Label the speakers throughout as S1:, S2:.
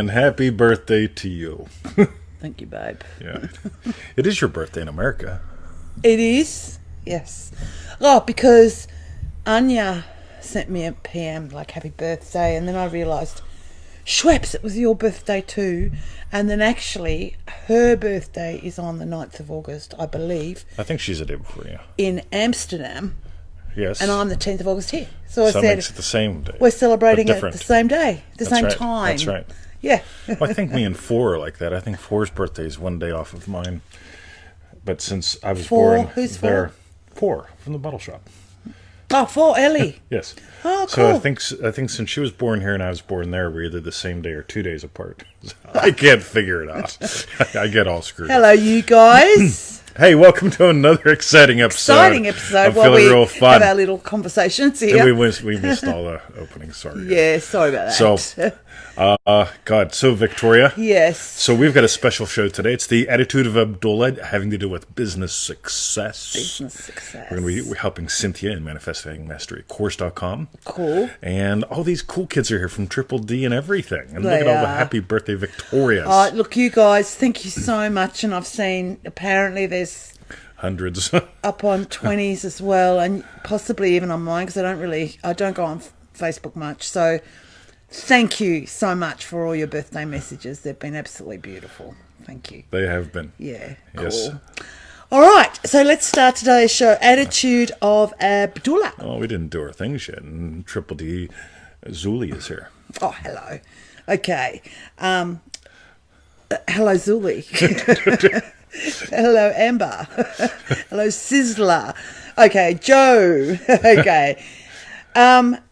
S1: And happy birthday to you.
S2: Thank you, babe.
S1: Yeah. It is your birthday in America.
S2: It is? Yes. Oh, because Anya sent me a PM, like, happy birthday, and then I realised, Schweppes, it was your birthday too. And then actually, her birthday is on the 9th of August, I believe.
S1: I think she's a day before you.
S2: In Amsterdam.
S1: Yes.
S2: And I'm the 10th of August here. So I
S1: that
S2: said,
S1: makes it the same day.
S2: we're celebrating
S1: but
S2: it the
S1: different.
S2: same day, the
S1: That's
S2: same
S1: right.
S2: time.
S1: That's right.
S2: Yeah.
S1: Well, I think me and Four are like that. I think Four's birthday is one day off of mine. But since I was born
S2: Who's
S1: there, Four from the bottle shop.
S2: Oh, for Ellie.
S1: Yes.
S2: Oh, cool.
S1: So I think since she was born here and I was born there, we're either the same day or 2 days apart. I can't figure it out. I get all screwed up.
S2: Hello, you guys.
S1: Hey, welcome to another exciting episode.
S2: Of
S1: while we
S2: Real
S1: fun.
S2: Have our little conversations here.
S1: And we missed all the openings. Sorry.
S2: Yeah, sorry about that.
S1: So, God, so Victoria.
S2: Yes.
S1: So we've got a special show today. It's the attitude of Abdullah, having to do with business success.
S2: Business success.
S1: We're going to be helping CYNTHIA in manifestingmasterycourse.com.
S2: Cool.
S1: And all these cool kids are here from Triple D and everything. And
S2: They
S1: look at all the
S2: are.
S1: happy birthday Victorias.
S2: Look, you guys, thank you so much. And I've seen, apparently there's
S1: Hundreds.
S2: up on 20s as well, and possibly even on mine, because I don't go on Facebook much. So thank you so much for all your birthday messages. They've been absolutely beautiful. Thank you.
S1: They have been.
S2: Yeah,
S1: Yes.
S2: cool. All right, so let's start today's show. Attitude of Abdullah.
S1: Oh, we didn't do our things yet. And Triple D Zuli is here.
S2: Oh, hello. Okay. Hello, Zuli. Hello, Amber. Hello, Sizzler. Okay, Joe. Okay.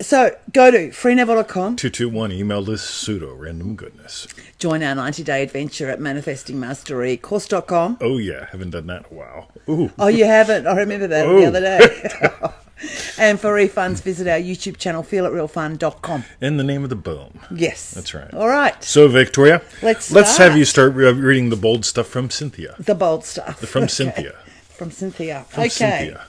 S2: So go to freeneville.com.
S1: 221 email us pseudo random goodness.
S2: Join our 90-day adventure at manifestingmasterycourse.com.
S1: Oh yeah, haven't done that in a while. Ooh.
S2: Oh, you haven't? I remember that the other day. And for refunds, visit our YouTube channel, feelitrealfun.com.
S1: In the name of the boom.
S2: Yes.
S1: That's right.
S2: All right.
S1: So, Victoria,
S2: Let's
S1: have you start reading the bold stuff from Cynthia.
S2: The bold stuff.
S1: From
S2: Okay.
S1: Cynthia.
S2: From Cynthia.
S1: From
S2: Okay.
S1: Cynthia.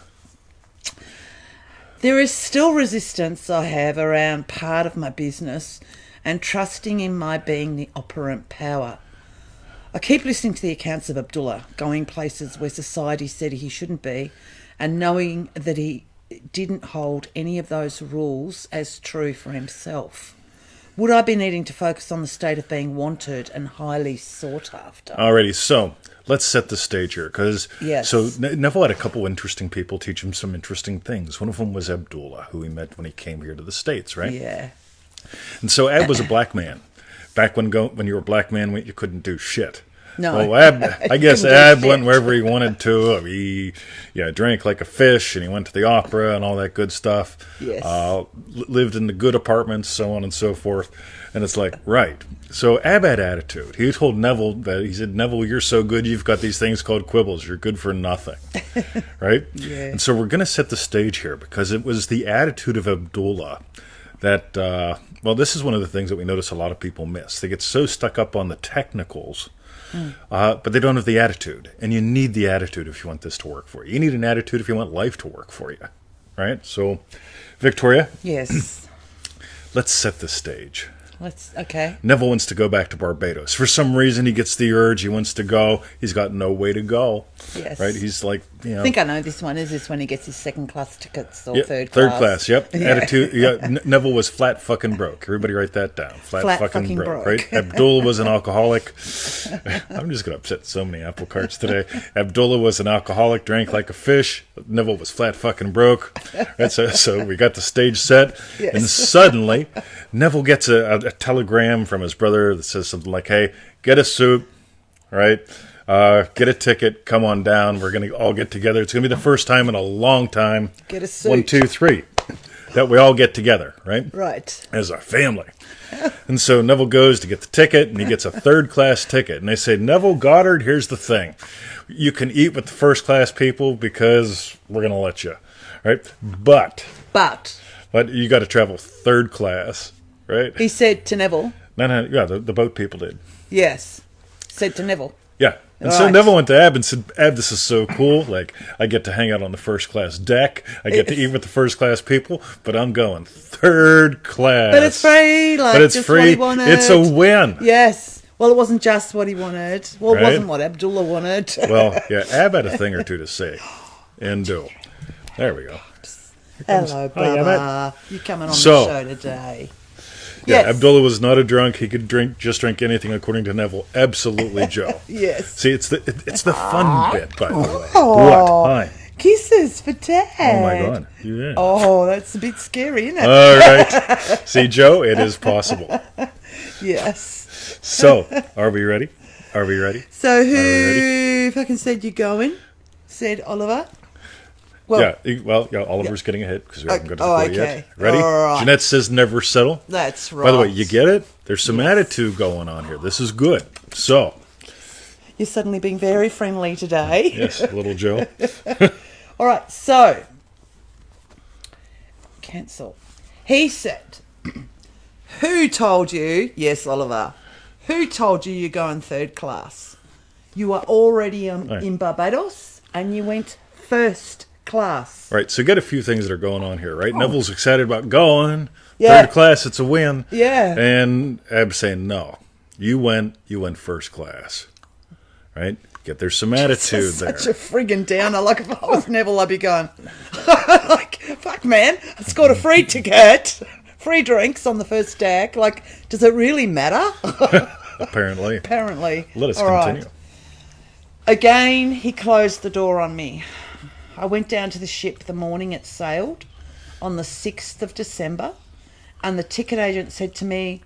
S2: There is still resistance I have around part of my business and trusting in my being the operant power. I keep listening to the accounts of Abdullah, going places where society said he shouldn't be, and knowing that he didn't hold any of those rules as true for himself. Would I be needing to focus on the state of being wanted and highly sought after?
S1: Alrighty, so let's set the stage here, because
S2: Yes.
S1: so Neville had a couple interesting people teach him some interesting things. One of them was Abdullah, who he met when he came here to the States, right?
S2: Yeah.
S1: And so Ab was a black man. Back when you were a black man, you couldn't do shit.
S2: No.
S1: Well, I guess
S2: Couldn't do
S1: Ab
S2: shit.
S1: went wherever he wanted to. He drank like a fish, and he went to the opera and all that good stuff.
S2: Yes.
S1: Lived in the good apartments, so on and so forth. And it's like, right. So Ab had attitude. He told Neville he said, Neville, you're so good, you've got these things called quibbles. You're good for nothing. Right?
S2: Yeah.
S1: And so we're going to set the stage here, because it was the attitude of Abdullah that, this is one of the things that we notice a lot of people miss. They get so stuck up on the technicals, but they don't have the attitude. And you need the attitude if you want this to work for you. You need an attitude if you want life to work for you. Right? So, Victoria,
S2: Yes.
S1: let's set the stage.
S2: Okay.
S1: Neville wants to go back to Barbados. For some reason, he gets the urge. He wants to go. He's got no way to go.
S2: Yes.
S1: Right? He's like,
S2: I think I know this one. Is this when he gets his second class tickets or
S1: yeah,
S2: third
S1: third
S2: class?
S1: class, yep.
S2: Yeah.
S1: Attitude. Yeah, Neville was flat fucking broke. Everybody write that down. Flat fucking broke. Right? Abdullah was an alcoholic. I'm just going to upset so many apple carts today. Abdullah was an alcoholic, drank like a fish. Neville was flat fucking broke. Right? So we got the stage set.
S2: Yes.
S1: And suddenly, Neville gets a telegram from his brother that says something like, hey, get a suit, right? Get a ticket, come on down. We're going to all get together. It's going to be the first time in a long time.
S2: Get a suit.
S1: 1, 2, 3. That we all get together, right?
S2: Right.
S1: As a family. And so Neville goes to get the ticket, and he gets a third-class ticket. And they say, Neville Goddard, here's the thing. You can eat with the first-class people because we're going to let you, right? But you got to travel third class, right?
S2: He said to Neville.
S1: No, yeah, the boat people did.
S2: Yes. Said to Neville.
S1: Yeah, And so Neville went to Ab and said, Ab, this is so cool. Like, I get to hang out on the first class deck. I get to eat with the first class people, but I'm going third class.
S2: But it's free. Like,
S1: but it's
S2: just
S1: free.
S2: What he wanted.
S1: It's a win.
S2: Yes. Well, it wasn't just what he wanted. Well,
S1: Right?
S2: it wasn't what Abdullah wanted.
S1: Well, yeah, Ab had a thing or two to say and do. There we go.
S2: Hello,
S1: Hi,
S2: Baba. You coming on
S1: So-
S2: the show today?
S1: Yeah,
S2: Yes.
S1: Abdullah was not a drunk. He could just drink anything, according to Neville. Absolutely, Joe.
S2: Yes.
S1: See, it's the fun bit, by the way.
S2: Oh.
S1: What? Hi.
S2: Kisses for Dad.
S1: Oh my God. Yeah.
S2: Oh, that's a bit scary, isn't it?
S1: All right. See, Joe, it is possible.
S2: Yes.
S1: So, are we ready? Are we ready?
S2: So
S1: ready?
S2: who fucking said you're going? Said Oliver. Well,
S1: Yeah, Oliver's getting a hit because we haven't got to the play
S2: okay.
S1: yet. Ready?
S2: All right.
S1: Jeanette says never settle.
S2: that's right.
S1: By the way, you get it? There's some attitude going on here. This is good. So,
S2: You're suddenly being very friendly today.
S1: yes, little Joe.
S2: All right, so cancel. He said, who told you, yes, Oliver, who told you you're going third class? You were already in Barbados and you went first class.
S1: All right, so get a few things that are going on here, right? Neville's excited about going.
S2: Yeah.
S1: Third class, it's a win.
S2: Yeah.
S1: And Ab's saying, no, you went first class. Right? There's some attitude there.
S2: Such a friggin' downer. Like, if I was Neville, I'd be going, like, fuck, man, I scored a free ticket, free drinks on the first deck. Like, does it really matter?
S1: Apparently.
S2: Apparently.
S1: Let us
S2: All right.
S1: continue.
S2: Again, he closed the door on me. I went down to the ship the morning it sailed on the 6th of December, and the ticket agent said to me,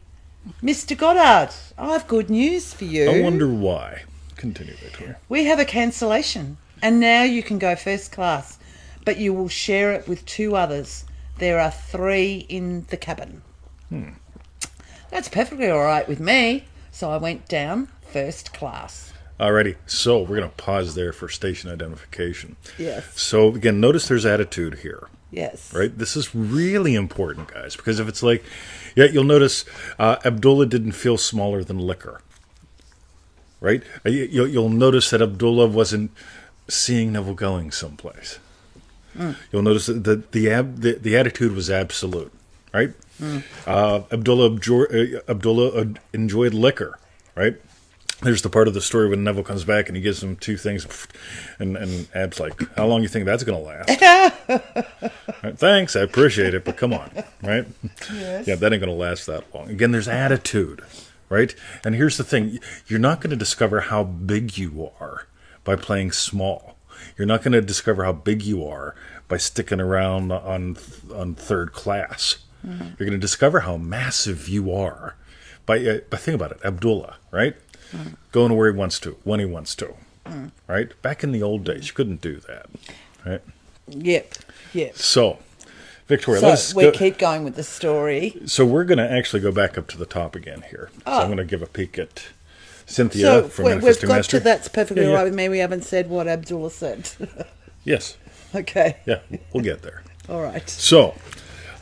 S2: Mr. Goddard, I have good news for you.
S1: I wonder why. Continue, Victoria.
S2: We have a cancellation, and now you can go first class, but you will share it with 2 others. There are 3 in the cabin. That's perfectly all right with me. So I went down first class.
S1: Alrighty, so we're going to pause there for station identification.
S2: Yes.
S1: So, again, notice there's attitude here.
S2: Yes.
S1: Right? This is really important, guys, because if it's like, yeah, you'll notice Abdullah didn't feel smaller than liquor. Right? You'll notice that Abdullah wasn't seeing Neville going someplace. You'll notice that the attitude was absolute. Right? Abdullah enjoyed liquor. Right? There's the part of the story when Neville comes back and he gives him 2 things, and Ab's like, how long do you think that's going to last? Right, thanks, I appreciate it, but come on, right?
S2: Yes.
S1: Yeah, that ain't going to last that long. Again, there's attitude, right? And here's the thing. You're not going to discover how big you are by playing small. You're not going to discover how big you are by sticking around on third class. You're going to discover how massive you are by think about it, Abdullah, right? Going where he wants to, when he wants to, right? Back in the old days, you couldn't do that, right?
S2: Yep.
S1: So, Victoria,
S2: So
S1: let's
S2: we
S1: go.
S2: keep going with the story.
S1: So we're going to actually go back up to the top again here. So I'm going to give a peek at Cynthia
S2: So
S1: from
S2: we've
S1: Manifesting
S2: got
S1: Mastery.
S2: to that's perfectly
S1: Yeah,
S2: all
S1: yeah.
S2: right with me. We haven't said what Abdullah said.
S1: Yes.
S2: Okay.
S1: Yeah, we'll get there.
S2: All right.
S1: So,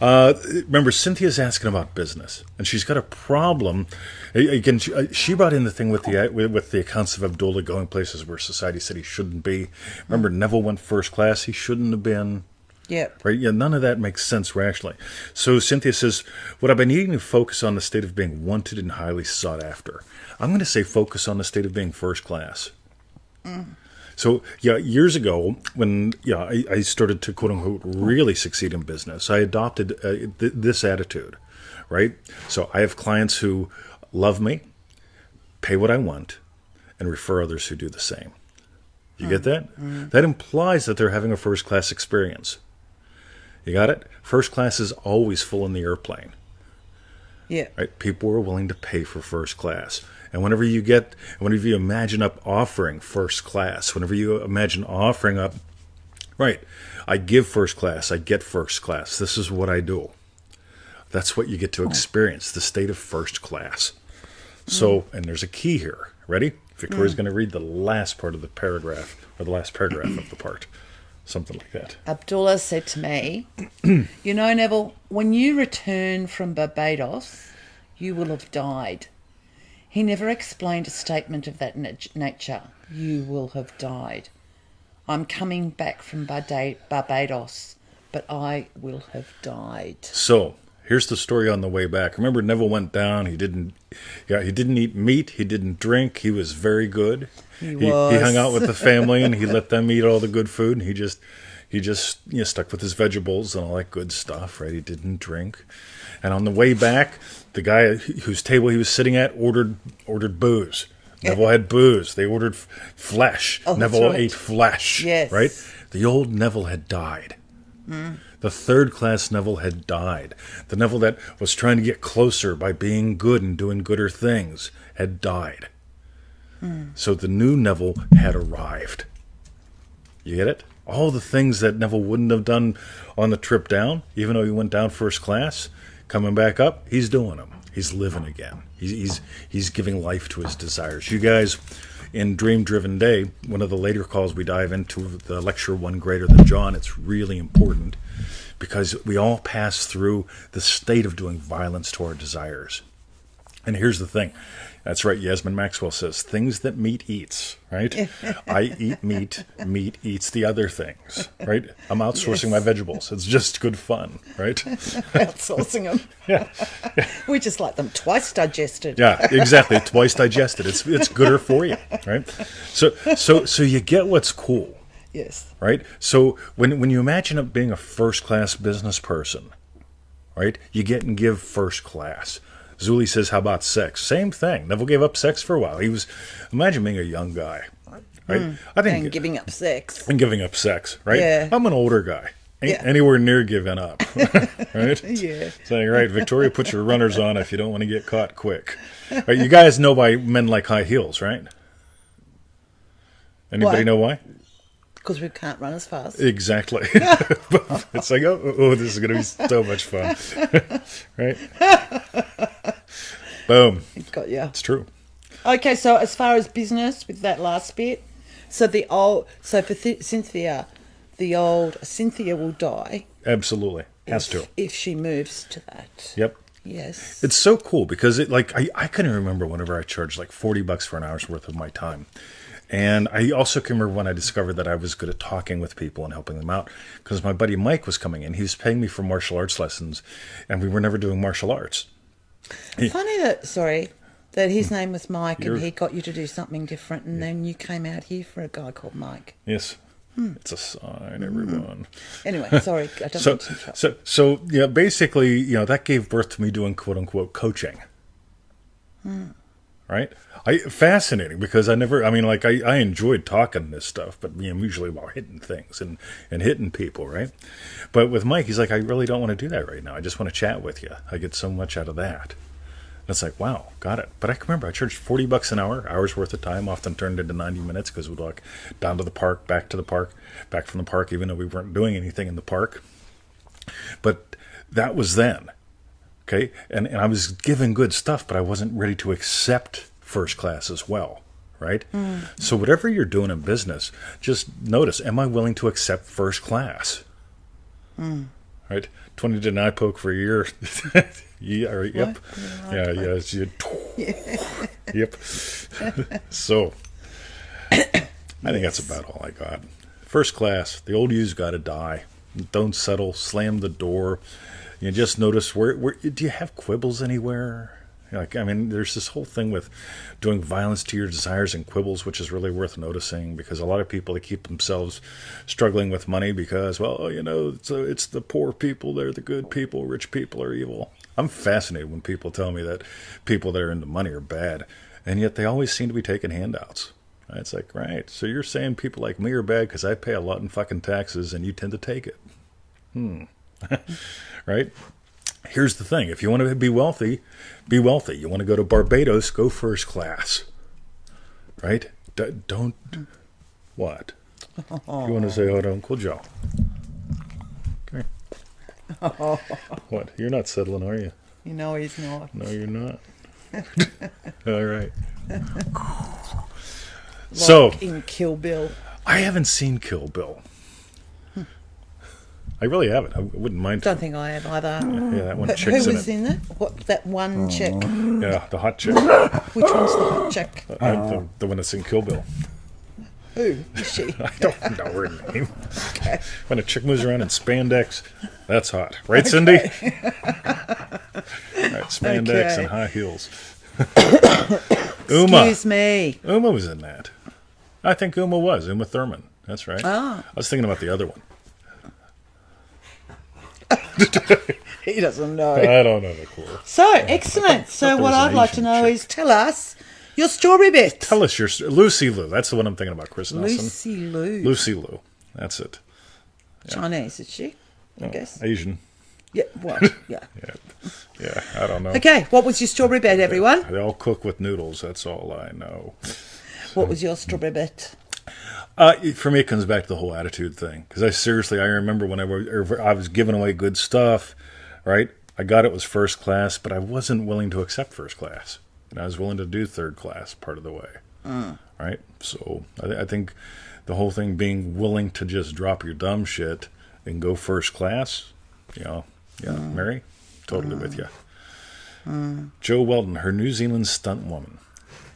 S1: remember, Cynthia's asking about business, and she's got a problem. Again, she brought in the thing with the accounts of Abdullah going places where society said he shouldn't be. Remember, Neville went first class; he shouldn't have been.
S2: Yep.
S1: Right? Yeah, none of that makes sense rationally. So Cynthia says, "What I've been needing to focus on the state of being wanted and highly sought after. I'm going to say focus on the state of being first class." So, yeah, years ago, when I started to, quote-unquote, really succeed in business, I adopted this attitude, right? So I have clients who love me, pay what I want, and refer others who do the same. You get that? That implies that they're having a first-class experience. You got it? First class is always full in the airplane.
S2: Yeah.
S1: Right? People are willing to pay for first class. And whenever you imagine up offering first class, whenever you imagine offering up, right, I give first class, I get first class, this is what I do. That's what you get to experience, the state of first class. So, and there's a key here. Ready? Victoria's going to read the last part of the paragraph, or the last paragraph of the part. Something like that.
S2: Abdullah said to me, you know, Neville, when you return from Barbados, you will have died. He never explained a statement of that nature. You will have died. I'm coming back from Barbados, but I will have died.
S1: So here's the story on the way back. Remember, Neville went down. He didn't eat meat. He didn't drink. He was very good. He hung out with the family and he let them eat all the good food. And he just stuck with his vegetables and all that good stuff. Right? He didn't drink. And on the way back, the guy whose table he was sitting at ordered booze. Neville had booze. They ordered flesh.
S2: Oh,
S1: Neville
S2: right.
S1: ate flesh.
S2: Yes.
S1: Right? The old Neville had died. The third-class Neville had died. The Neville that was trying to get closer by being good and doing gooder things had died. So the new Neville had arrived. You get it? All the things that Neville wouldn't have done on the trip down, even though he went down first class, coming back up, he's doing them. He's living again. He's giving life to his desires. You guys, in Dream Driven Day, one of the later calls we dive into the lecture One Greater Than John. It's really important because we all pass through the state of doing violence to our desires. And here's the thing. That's right, Yasmin Maxwell says, things that meat eats, right? I eat meat, meat eats the other things, right? I'm outsourcing my vegetables. It's just good fun, right?
S2: Outsourcing them.
S1: Yeah.
S2: We just like them twice digested.
S1: Yeah, exactly. Twice digested. It's gooder for you, right? So you get what's cool.
S2: Yes.
S1: Right? So when you imagine it being a first-class business person, right, you get and give first class. Zuli says, how about sex? Same thing. Neville gave up sex for a while. Imagine being a young guy, right?
S2: And giving up sex.
S1: And giving up sex, right?
S2: Yeah.
S1: I'm an older guy. Ain't anywhere near giving up, right?
S2: Yeah.
S1: Saying, right, Victoria, put your runners on if you don't want to get caught quick. Right, you guys know why men like high heels, right? Anybody know why?
S2: Because we can't run as fast.
S1: Exactly. It's like, oh, this is going to be so much fun. Right? Boom.
S2: Got you.
S1: It's true.
S2: Okay, so as far as business with that last bit, so for Cynthia, Cynthia will die.
S1: Absolutely. Has to.
S2: If she moves to that.
S1: Yep.
S2: Yes.
S1: It's so cool because I couldn't remember whenever I charged like $40 for an hour's worth of my time. And I also can remember when I discovered that I was good at talking with people and helping them out because my buddy Mike was coming in. He was paying me for martial arts lessons, and we were never doing martial arts.
S2: Funny that his name was Mike and he got you to do something different, and then you came out here for a guy called Mike.
S1: Yes. It's a sign, everyone.
S2: Anyway, sorry. I don't mean to interrupt.
S1: So yeah, basically, that gave birth to me doing quote-unquote coaching. Right? Fascinating because I enjoyed talking this stuff, but I'm usually while hitting things and hitting people, right? But with Mike, he's like, I really don't want to do that right now. I just want to chat with you. I get so much out of that. And it's like, wow, got it. But I can remember I charged $40 an hour's worth of time, often turned into 90 minutes because we'd walk down to the park, back to the park, back from the park, even though we weren't doing anything in the park. But that was then. Okay? And I was given good stuff, but I wasn't ready to accept first class as well, right? So whatever you're doing in business, just notice, am I willing to accept first class? Right? 20 to 9 poke for a year. Yeah, yep. Yeah. Yep. So, I think that's about all I got. First class, the old you's got to die. Don't settle, slam the door. You just notice where do you have quibbles anywhere? There's this whole thing with doing violence to your desires and quibbles, which is really worth noticing because a lot of people, they keep themselves struggling with money because, it's the poor people, they're the good people, rich people are evil. I'm fascinated when people tell me that people that are into money are bad, and yet they always seem to be taking handouts. It's like, right, so you're saying people like me are bad because I pay a lot in fucking taxes and you tend to take it. Right? Here's the thing. If you want to be wealthy, be wealthy. You want to go to Barbados, go first class. Right? Don't... What? You want to say hello to Uncle Joe? Okay. What? You're not settling, are you?
S2: You know he's not.
S1: No, you're not. All right. So...
S2: in Kill Bill.
S1: I haven't seen Kill Bill. I really haven't. I wouldn't mind.
S2: Don't think I have either.
S1: Yeah, that one
S2: Who
S1: chick's in
S2: was
S1: it.
S2: in it? What, that one chick?
S1: Yeah, the hot chick.
S2: Which one's the hot chick?
S1: The one that's in Kill Bill.
S2: Who is she?
S1: I don't know her name.
S2: Okay.
S1: When a chick moves around in spandex, that's hot. Right, Cindy? Right, spandex and high heels. Uma.
S2: Excuse me.
S1: Uma was in that. I think Uma Thurman. That's right.
S2: Ah.
S1: I was thinking about the other one.
S2: He doesn't know.
S1: I don't know the clue.
S2: So, excellent. So what I'd like to know is tell us your strawberry bit.
S1: Tell us your... Lucy Liu. That's the one I'm thinking about, Chris Nelson.
S2: Lucy Liu.
S1: Lucy Liu. That's it.
S2: Chinese, is she? I guess.
S1: Asian.
S2: Yeah, what? Yeah.
S1: Yeah, I don't know.
S2: Okay, what was your strawberry bit, everyone?
S1: They all cook with noodles. That's all I know.
S2: What was your strawberry bit?
S1: For me, it comes back to the whole attitude thing. Because I remember when I was giving away good stuff, right? I got it was first class, but I wasn't willing to accept first class. And I was willing to do third class part of the way. Right? So I think the whole thing being willing to just drop your dumb shit and go first class, Mary, totally with you. Jo Weldon, her New Zealand stunt woman.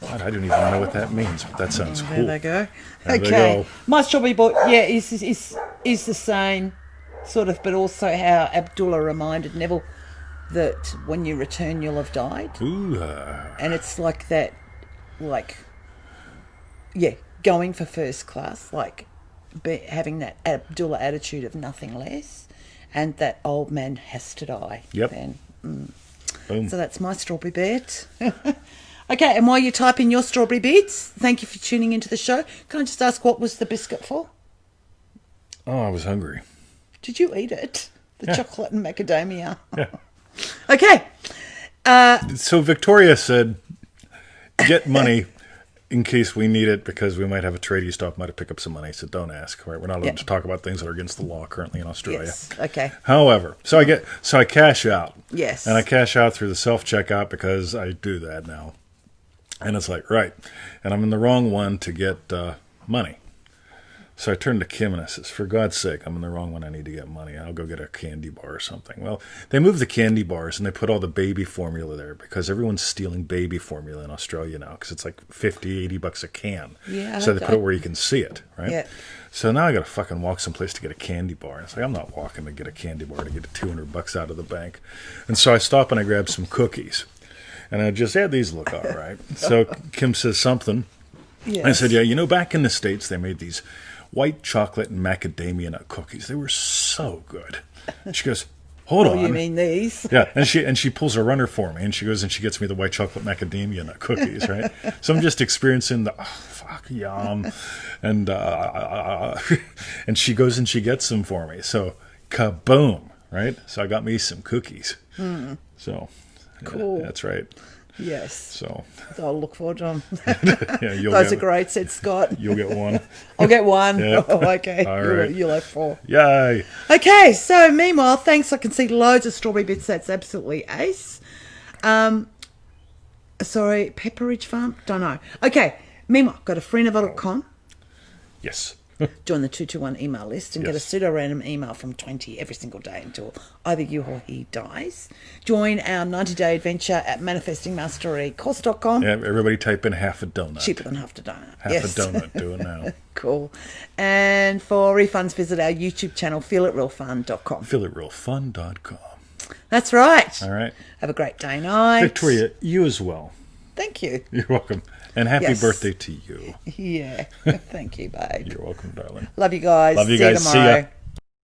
S1: God, I don't even know what that means, but that sounds cool.
S2: There they go.
S1: There they
S2: Okay.
S1: go.
S2: My strawberry bit, is the same sort of, but also how Abdullah reminded Neville that when you return, you'll have died.
S1: Ooh.
S2: And it's like that, going for first class, having that Abdullah attitude of nothing less, and that old man has to die.
S1: Yep.
S2: Then.
S1: Boom.
S2: So that's my strawberry bit. Okay, and while you type in your strawberry bits, thank you for tuning into the show. Can I just ask, what was the biscuit for?
S1: Oh, I was hungry.
S2: Did you eat it? The chocolate and macadamia.
S1: Yeah.
S2: Okay.
S1: So Victoria said, get money in case we need it because we might have a tradie stop by to pick up some money. So don't ask. Right? We're not allowed to talk about things that are against the law currently in Australia.
S2: Yes. Okay.
S1: However, so I cash out.
S2: Yes.
S1: And I cash out through the self-checkout because I do that now. And it's like, right. And I'm in the wrong one to get money. So I turned to Kim and I says, for God's sake, I'm in the wrong one. I need to get money. I'll go get a candy bar or something. Well, they moved the candy bars and they put all the baby formula there because everyone's stealing baby formula in Australia now because it's like $50, $80 a can.
S2: Yeah.
S1: So they put it where you can see it, right?
S2: Yeah.
S1: So now I got to fucking walk someplace to get a candy bar. It's like, I'm not walking to get a candy bar to get $200 out of the bank. And so I stop and I grab some cookies. And I just had these look all right. So Kim says something.
S2: Yes.
S1: I said, yeah, back in the States, they made these white chocolate and macadamia nut cookies. They were so good. And she goes, hold on.
S2: You mean these?
S1: Yeah, and she pulls a runner for me, and she goes and she gets me the white chocolate macadamia nut cookies, right? So I'm just experiencing the, yum. And and she goes and she gets them for me. So kaboom, right? So I got me some cookies. So
S2: Cool.
S1: that's right.
S2: Yes.
S1: So
S2: I'll look forward to them.
S1: yeah,
S2: Those are great, said Scott.
S1: You'll get one.
S2: I'll get one.
S1: Yep.
S2: Oh, okay.
S1: All right.
S2: You'll have 4.
S1: Yay.
S2: Okay, so meanwhile, thanks. I can see loads of strawberry bits. That's absolutely ace. Sorry, Pepperidge Farm? Don't know. Okay, meanwhile, go to freeneville.com.
S1: Yes.
S2: Join the 221 email list and get a pseudo-random email from 20 every single day until either you or he dies. Join our 90-day adventure at manifestingmasterycourse.com.
S1: Yeah, everybody type in half a donut.
S2: Cheaper than half a donut.
S1: Half a donut, do it now.
S2: Cool. And for refunds, visit our YouTube channel, feelitrealfun.com.
S1: Feelitrealfun.com.
S2: That's right.
S1: All right.
S2: Have a great day, night.
S1: Victoria, you as well.
S2: Thank you.
S1: You're welcome. And happy birthday to you.
S2: Yeah. Thank you, babe.
S1: You're welcome, darling.
S2: Love you guys.
S1: Love you
S2: See
S1: guys. See ya.
S2: tomorrow.